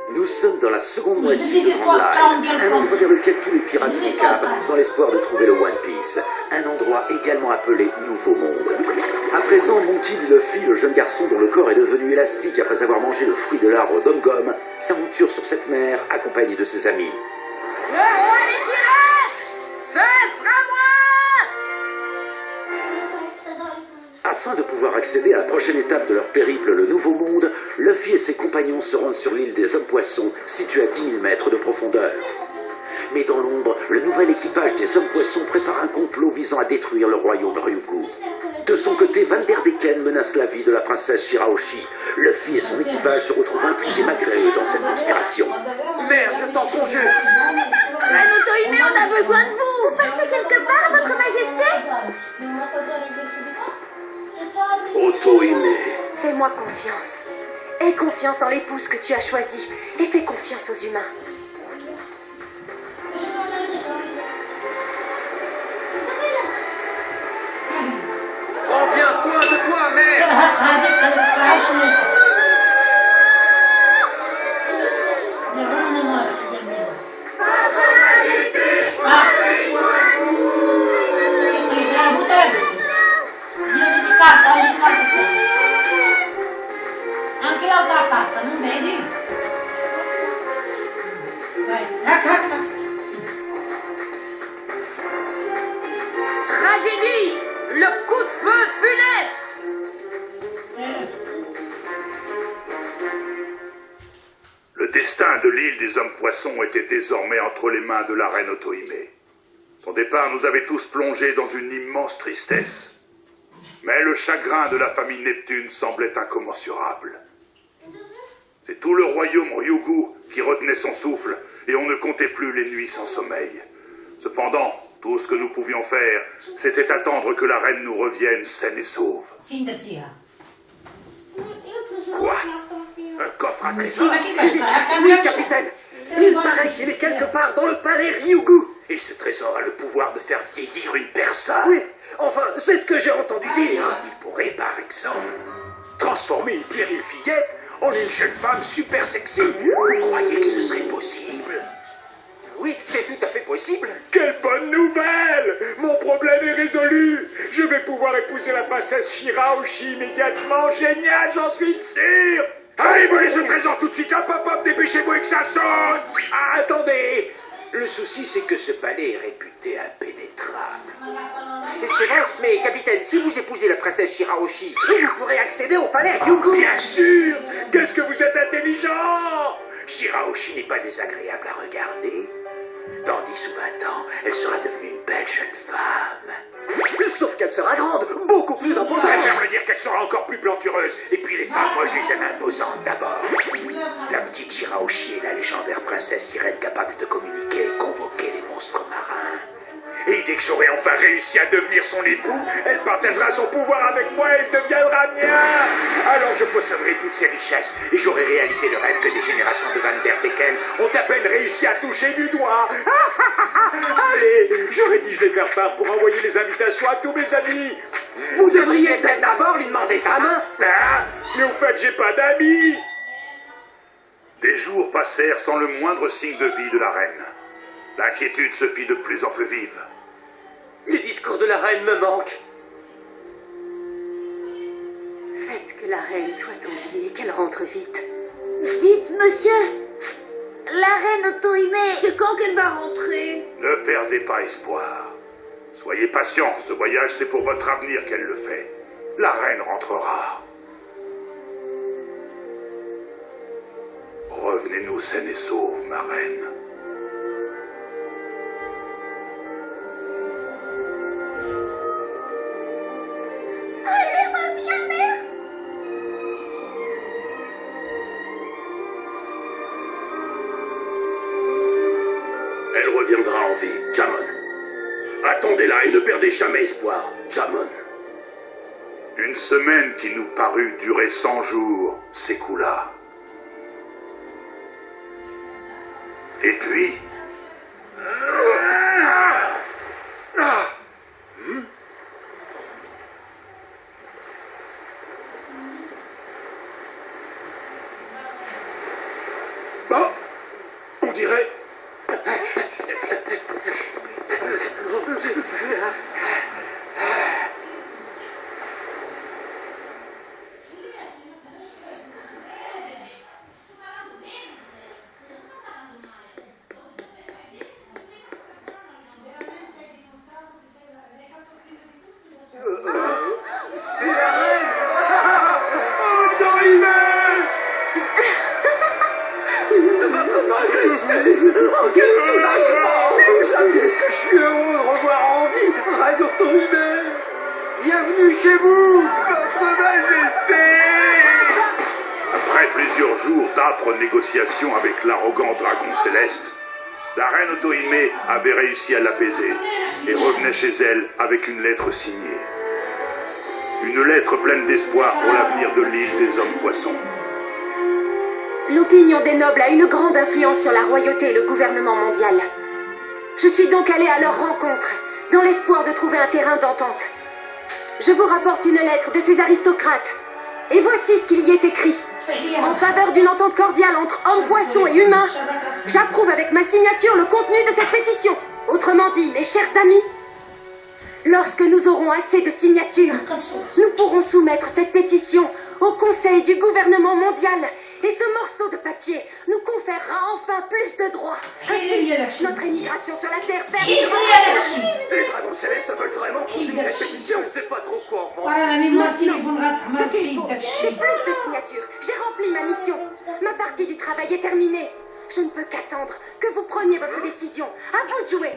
Nous sommes dans la seconde moitié du Grand Line, un endroit vers lequel tous les pirates s'encavent dans l'espoir de trouver le One Piece, un endroit également appelé Nouveau Monde. À présent, Monkey D. Luffy, le jeune garçon dont le corps est devenu élastique après avoir mangé le fruit de l'arbre d'Ongom, s'aventure sur cette mer accompagné de ses amis. Le roi des pirates, ce sera moi! Afin de pouvoir accéder à la prochaine étape de leur périple, le Nouveau Monde, Luffy et ses compagnons se rendent sur l'île des Hommes-Poissons, située à 10 000 mètres de profondeur. Mais dans l'ombre, le nouvel équipage des Hommes-Poissons prépare un complot visant à détruire le royaume Ryugu. De son côté, Van Der Decken menace la vie de la princesse Shirahoshi. Luffy et son équipage se retrouvent impliqués malgré eux dans cette conspiration. Mère, je t'en conjure. Reine Otohime, on a besoin de vous! Vous partez quelque part, votre majesté? Otohime. Fais-moi confiance. Aie confiance en l'épouse que tu as choisie et fais confiance aux humains. Prends bien soin de toi, mère. Anche l'altra carta, non vedi? Vai, Tragédie! Le coup de feu funeste! Le destin de l'île des Hommes-Poissons était désormais entre les mains de la reine Otohime. Son départ nous avait tous plongés dans une immense tristesse. Mais le chagrin de la famille Neptune semblait incommensurable. C'est tout le royaume Ryugu qui retenait son souffle, et on ne comptait plus les nuits sans sommeil. Cependant, tout ce que nous pouvions faire, c'était attendre que la reine nous revienne saine et sauve. Quoi? Un coffre à trésor? Oui, capitaine. Il paraît qu'il est quelque part dans le palais Ryugu. Et ce trésor a le pouvoir de faire vieillir une personne. Oui, enfin, c'est ce que j'ai entendu dire. Il pourrait, par exemple, transformer une puérile fillette en une jeune femme super sexy. Vous croyez que ce serait possible? Oui, c'est tout à fait possible. Quelle bonne nouvelle! Mon problème est résolu! Je vais pouvoir épouser la princesse Shirahoshi immédiatement. Génial, j'en suis sûr! Allez, volez ce trésor tout de suite! Hop, hop, hop, dépêchez-vous et que ça sonne! Ah, attendez! Le souci, c'est que ce palais est réputé impénétrable. C'est vrai, mais capitaine, si vous épousez la princesse Shirahoshi, vous pourrez accéder au palais Ryugu. Bien sûr! Qu'est-ce que vous êtes intelligent! Shirahoshi n'est pas désagréable à regarder. Dans 10 ou 20 ans, elle sera devenue une belle jeune femme. Sauf qu'elle sera grande, beaucoup plus imposante. Ça veut dire qu'elle sera encore plus plantureuse. Et puis les femmes, moi je les aime imposantes d'abord. La petite Shirahoshi est la légendaire princesse sirène capable de communiquer et convoquer les monstres marins. Et dès que j'aurai enfin réussi à devenir son époux, elle partagera son pouvoir avec moi et elle deviendra mien. Alors je posséderai toutes ses richesses et j'aurai réalisé le rêve que des générations de Van Der Decken ont à peine réussi à toucher du doigt. Allez, j'aurais dit je vais faire part pour envoyer les invitations à tous mes amis. Vous devriez peut-être d'abord lui demander sa main. Ah, mais au fait, j'ai pas d'amis. Des jours passèrent sans le moindre signe de vie de la reine. L'inquiétude se fit de plus en plus vive. Les discours de la reine me manquent. Faites que la reine soit en vie et qu'elle rentre vite. Dites, monsieur, la reine Otohime, c'est quand qu'elle va rentrer? Ne perdez pas espoir. Soyez patient, ce voyage c'est pour votre avenir qu'elle le fait. la reine rentrera. Revenez-nous saine et sauve, ma reine. Allez, reviens, mère. Elle reviendra en vie, Jamon. Attendez-la et ne perdez jamais espoir, Jamon. Une semaine qui nous parut durer 100 jours s'écoula. Et puis... Bon, on dirait... Votre Majesté! Oh, quel soulagement! Si vous saviez ce que je suis heureux de revoir en vie, Reine Otohime! Bienvenue chez vous. Votre Majesté! Après plusieurs jours d'âpres négociations avec l'arrogant dragon céleste, la reine Otohime avait réussi à l'apaiser et revenait chez elle avec une lettre signée. Une lettre pleine d'espoir pour l'avenir de l'île des hommes-poissons. L'opinion des nobles a une grande influence sur la royauté et le gouvernement mondial. Je suis donc allée à leur rencontre, dans l'espoir de trouver un terrain d'entente. Je vous rapporte une lettre de ces aristocrates. Et voici ce qu'il y est écrit. En faveur d'une entente cordiale entre hommes, poissons et humains, j'approuve avec ma signature le contenu de cette pétition. Autrement dit, mes chers amis, lorsque nous aurons assez de signatures, nous pourrons soumettre cette pétition au Conseil du gouvernement mondial. Et ce morceau de papier nous conférera enfin plus de droits. Ainsi, notre émigration sur la Terre perdura. Les dragons célestes veulent vraiment qu'on signe cette pétition. Je ne sais pas trop quoi en penser. Ce qu'il faut, c'est plus de signatures. J'ai rempli ma mission. Ma partie du travail est terminée. Je ne peux qu'attendre que vous preniez votre décision. À vous de jouer.